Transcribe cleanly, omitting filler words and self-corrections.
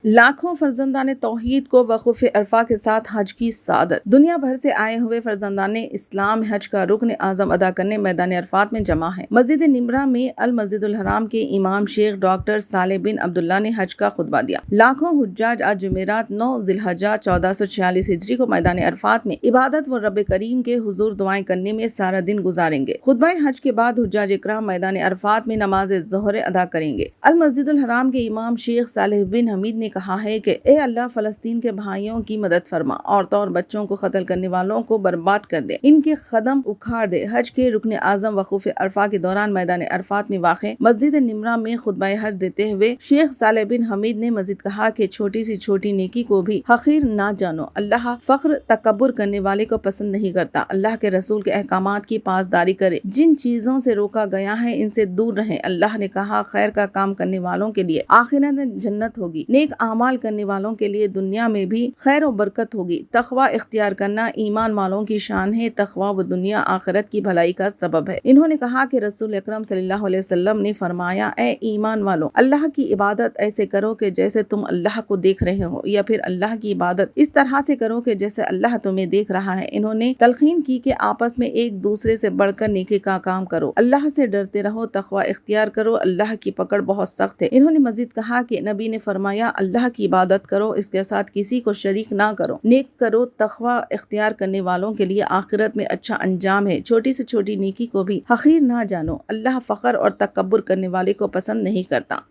لاکھوں فرزندان توحید کو وقوف عرفہ کے ساتھ حج کی سعادت۔ دنیا بھر سے آئے ہوئے فرزندان اسلام حج کا رکن اعظم ادا کرنے میدان عرفات میں جمع ہیں۔ مسجد نمرہ میں المسجد الحرام کے امام شیخ ڈاکٹر صالح بن عبداللہ نے حج کا خطبہ دیا۔ لاکھوں حجاج آج جمعرات 9 ذی الحجہ 1446 ہجری کو میدان عرفات میں عبادت و رب کریم کے حضور دعائیں کرنے میں سارا دن گزاریں گے۔ خطبہ حج کے بعد حجاج اکرام میدان عرفات میں نماز ظہر ادا کریں گے۔ المسجد الحرام کے امام شیخ صالح بن حمید نے کہا ہے کہ اے اللہ، فلسطین کے بھائیوں کی مدد فرما، عورتوں اور بچوں کو قتل کرنے والوں کو برباد کر دے، ان کے قدم اکھاڑ دے۔ حج کے رکن اعظم وقوف عرفہ کے دوران میدان عرفات میں واقع مسجد نمرہ میں خطبہ حج دیتے ہوئے شیخ صالح بن حمید نے مزید کہا کہ چھوٹی سی چھوٹی نیکی کو بھی حقیر نہ جانو، اللہ فخر تکبر کرنے والے کو پسند نہیں کرتا۔ اللہ کے رسول کے احکامات کی پاسداری کرے، جن چیزوں سے روکا گیا ہے ان سے دور رہیں۔ اللہ نے کہا، خیر کا کام کرنے والوں کے لیے آخرت میں جنت ہوگی، نیک اعمال کرنے والوں کے لیے دنیا میں بھی خیر و برکت ہوگی۔ تقوی اختیار کرنا ایمان والوں کی شان ہے، تقوی و دنیا آخرت کی بھلائی کا سبب ہے۔ انہوں نے کہا کہ رسول اکرم صلی اللہ علیہ وسلم نے فرمایا، اے ایمان والو، اللہ کی عبادت ایسے کرو کہ جیسے تم اللہ کو دیکھ رہے ہو، یا پھر اللہ کی عبادت اس طرح سے کرو کہ جیسے اللہ تمہیں دیکھ رہا ہے۔ انہوں نے تلقین کی کہ آپس میں ایک دوسرے سے بڑھ کر نیکی کا کام کرو، اللہ سے ڈرتے رہو، تقوی اختیار کرو، اللہ کی پکڑ بہت سخت ہے۔ انہوں نے مزید کہا کہ نبی نے فرمایا، اللہ کی عبادت کرو، اس کے ساتھ کسی کو شریک نہ کرو، نیک کرو، تقوی اختیار کرنے والوں کے لیے آخرت میں اچھا انجام ہے۔ چھوٹی سے چھوٹی نیکی کو بھی حقیر نہ جانو، اللہ فخر اور تکبر کرنے والے کو پسند نہیں کرتا۔